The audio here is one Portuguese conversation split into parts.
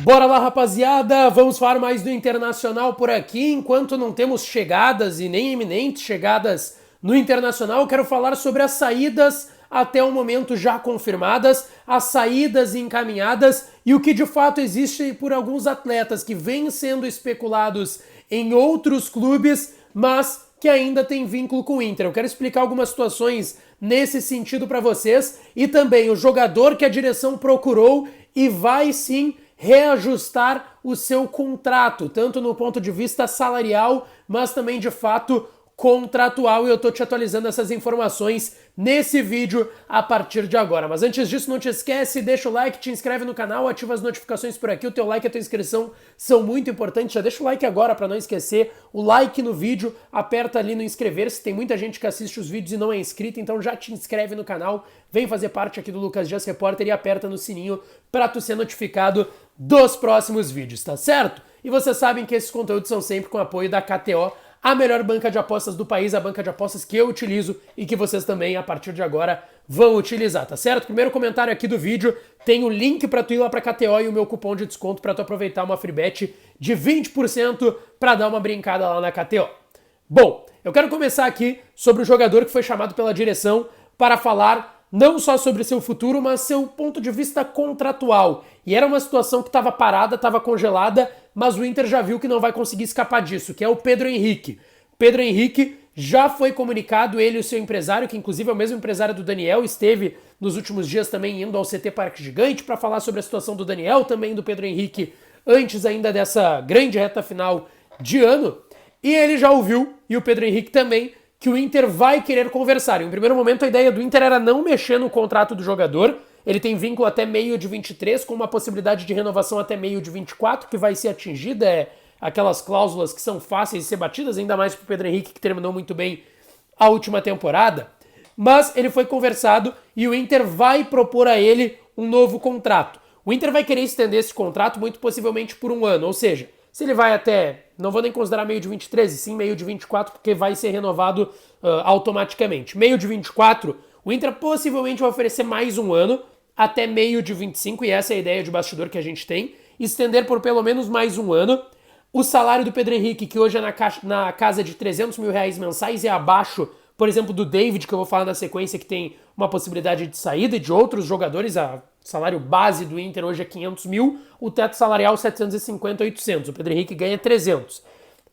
Bora lá, rapaziada, vamos falar mais do Internacional por aqui. Enquanto não temos chegadas e nem iminentes chegadas no Internacional, eu quero falar sobre as saídas até o momento já confirmadas, as saídas encaminhadas e o que de fato existe por alguns atletas que vêm sendo especulados em outros clubes, mas que ainda tem vínculo com o Inter. Eu quero explicar algumas situações nesse sentido para vocês e também o jogador que a direção procurou e vai sim reajustar o seu contrato, tanto no ponto de vista salarial, mas também de fato contratual, e eu tô te atualizando essas informações nesse vídeo a partir de agora. Mas antes disso, não te esquece, deixa o like, te inscreve no canal, ativa as notificações por aqui, o teu like e a tua inscrição são muito importantes. Já deixa o like agora para não esquecer, o like no vídeo, aperta ali no inscrever-se, tem muita gente que assiste os vídeos e não é inscrito, então já te inscreve no canal, vem fazer parte aqui do Lucas Dias Repórter e aperta no sininho para tu ser notificado dos próximos vídeos, tá certo? E vocês sabem que esses conteúdos são sempre com apoio da KTO, a melhor banca de apostas do país, a banca de apostas que eu utilizo e que vocês também, a partir de agora, vão utilizar, tá certo? Primeiro comentário aqui do vídeo, tem o link para tu ir lá pra KTO e o meu cupom de desconto para tu aproveitar uma free bet de 20% para dar uma brincada lá na KTO. Bom, eu quero começar aqui sobre o jogador que foi chamado pela direção para falar não só sobre seu futuro, mas seu ponto de vista contratual. E era uma situação que estava parada, estava congelada, mas o Inter já viu que não vai conseguir escapar disso, que é o Pedro Henrique. Pedro Henrique já foi comunicado, ele e o seu empresário, que inclusive é o mesmo empresário do Daniel, esteve nos últimos dias também indo ao CT Parque Gigante para falar sobre a situação do Daniel, também do Pedro Henrique, antes ainda dessa grande reta final de ano. E ele já ouviu, e o Pedro Henrique também, que o Inter vai querer conversar. Em um primeiro momento, a ideia do Inter era não mexer no contrato do jogador. Ele tem vínculo até meio de 23, com uma possibilidade de renovação até meio de 24, que vai ser atingida. Aquelas cláusulas que são fáceis de ser batidas, ainda mais para o Pedro Henrique, que terminou muito bem a última temporada. Mas ele foi conversado e o Inter vai propor a ele um novo contrato. O Inter vai querer estender esse contrato muito possivelmente por um ano, ou seja, se ele vai até, não vou nem considerar meio de 23, e sim meio de 24, porque vai ser renovado automaticamente. Meio de 24, o Inter possivelmente vai oferecer mais um ano, até meio de 25, e essa é a ideia de bastidor que a gente tem, estender por pelo menos mais um ano. O salário do Pedro Henrique, que hoje é na casa de 300 mil reais mensais, é abaixo, por exemplo, do David, que eu vou falar na sequência, que tem uma possibilidade de saída, e de outros jogadores. O salário base do Inter hoje é 500 mil, o teto salarial 750, 800. O Pedro Henrique ganha 300.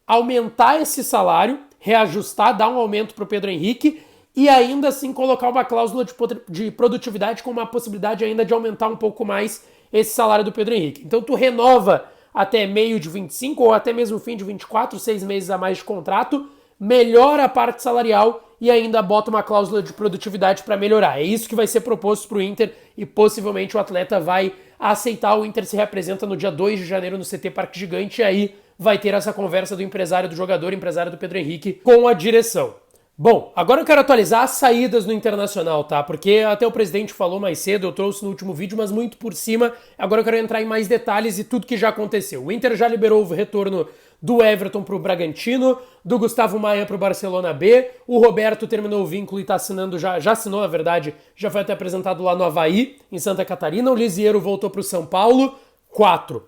Aumentar esse salário, reajustar, dar um aumento para o Pedro Henrique e ainda assim colocar uma cláusula de produtividade com uma possibilidade ainda de aumentar um pouco mais esse salário do Pedro Henrique. Então tu renova até meio de 25 ou até mesmo fim de 24, 6 meses a mais de contrato, melhora a parte salarial e ainda bota uma cláusula de produtividade para melhorar. É isso que vai ser proposto para o Inter e possivelmente o atleta vai aceitar. O Inter se representa no dia 2 de janeiro no CT Parque Gigante e aí vai ter essa conversa do empresário do jogador, empresário do Pedro Henrique, com a direção. Bom, agora eu quero atualizar as saídas no Internacional, tá? Porque até o presidente falou mais cedo, eu trouxe no último vídeo, mas muito por cima. Agora eu quero entrar em mais detalhes e tudo que já aconteceu. O Inter já liberou o retorno do Everton para o Bragantino, do Gustavo Maia para o Barcelona B, o Roberto terminou o vínculo e está assinando, já assinou na verdade, já foi até apresentado lá no Avaí, em Santa Catarina. O Lisieiro voltou para o São Paulo, 4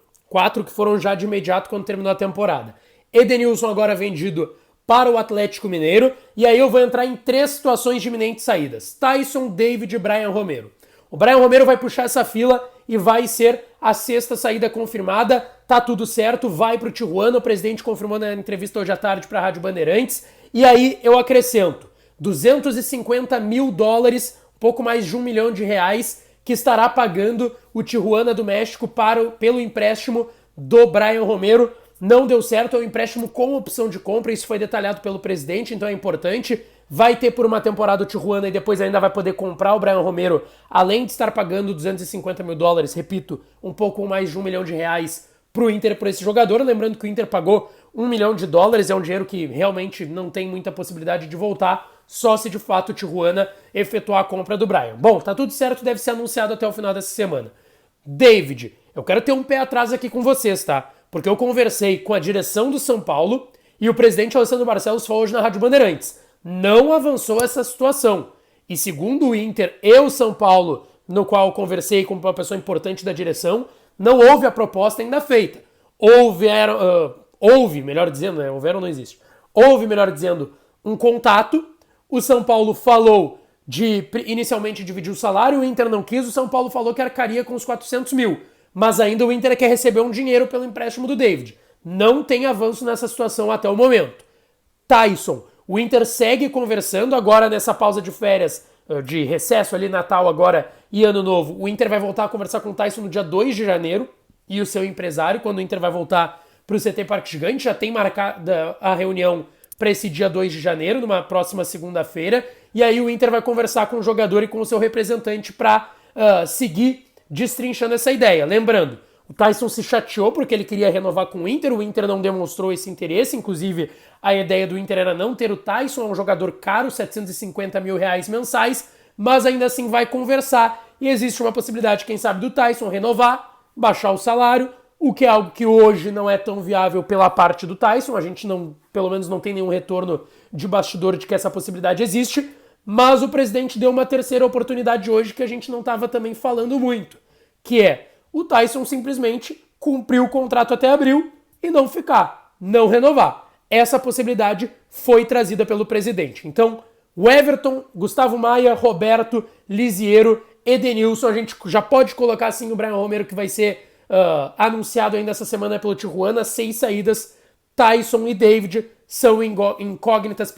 que foram já de imediato quando terminou a temporada. Edenilson agora vendido para o Atlético Mineiro, e aí eu vou entrar em 3 situações de iminentes saídas. Tyson, David e Brian Romero. O Brian Romero vai puxar essa fila e vai ser a 6ª saída confirmada, tá tudo certo, vai pro Tijuana, o presidente confirmou na entrevista hoje à tarde para a Rádio Bandeirantes, e aí eu acrescento $250 mil, pouco mais de R$1 milhão, que estará pagando o Tijuana do México pelo empréstimo do Brian Romero. Não deu certo, é um empréstimo com opção de compra, isso foi detalhado pelo presidente, então é importante. Vai ter por uma temporada o Tijuana e depois ainda vai poder comprar o Brian Romero, além de estar pagando $250 mil, repito, um pouco mais de R$1 milhão pro Inter por esse jogador. Lembrando que o Inter pagou $1 milhão, é um dinheiro que realmente não tem muita possibilidade de voltar, só se de fato o Tijuana efetuar a compra do Brian. Bom, tá tudo certo, deve ser anunciado até o final dessa semana. David, eu quero ter um pé atrás aqui com vocês, tá? Porque eu conversei com a direção do São Paulo e o presidente Alessandro Barcelos falou hoje na Rádio Bandeirantes. Não avançou essa situação. E segundo o Inter e o São Paulo, no qual eu conversei com uma pessoa importante da direção, não houve a proposta ainda feita. Houve, melhor dizendo, né? Houveram não existe. Houve, melhor dizendo, um contato. O São Paulo falou de inicialmente dividir o salário, o Inter não quis, o São Paulo falou que arcaria com os 400 mil. Mas ainda o Inter quer receber um dinheiro pelo empréstimo do David. Não tem avanço nessa situação até o momento. Tyson, o Inter segue conversando agora nessa pausa de férias, de recesso ali, Natal agora e Ano Novo. O Inter vai voltar a conversar com o Tyson no dia 2 de janeiro e o seu empresário, quando o Inter vai voltar para o CT Parque Gigante, já tem marcada a reunião para esse dia 2 de janeiro, numa próxima segunda-feira, e aí o Inter vai conversar com o jogador e com o seu representante para seguir destrinchando essa ideia. Lembrando, o Tyson se chateou porque ele queria renovar com o Inter não demonstrou esse interesse, inclusive a ideia do Inter era não ter o Tyson, é um jogador caro, 750 mil reais mensais, mas ainda assim vai conversar e existe uma possibilidade, quem sabe, do Tyson renovar, baixar o salário, o que é algo que hoje não é tão viável pela parte do Tyson, a gente não, pelo menos não tem nenhum retorno de bastidor de que essa possibilidade existe, mas o presidente deu uma terceira oportunidade hoje que a gente não estava também falando muito, que é o Tyson simplesmente cumprir o contrato até abril e não ficar, não renovar. Essa possibilidade foi trazida pelo presidente. Então, o Everton, Gustavo Maia, Roberto, Lisiero, Edenilson, a gente já pode colocar assim o Brian Romero, que vai ser anunciado ainda essa semana pelo Tijuana, 6 saídas. Tyson e David são incógnitas,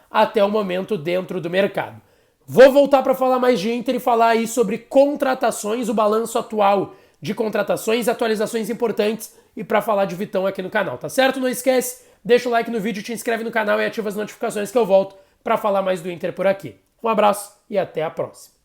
até o momento dentro do mercado. Vou voltar para falar mais de Inter e falar aí sobre contratações, o balanço atual de contratações, atualizações importantes e para falar de Vitão aqui no canal, tá certo? Não esquece, deixa o like no vídeo, te inscreve no canal e ativa as notificações que eu volto para falar mais do Inter por aqui. Um abraço e até a próxima.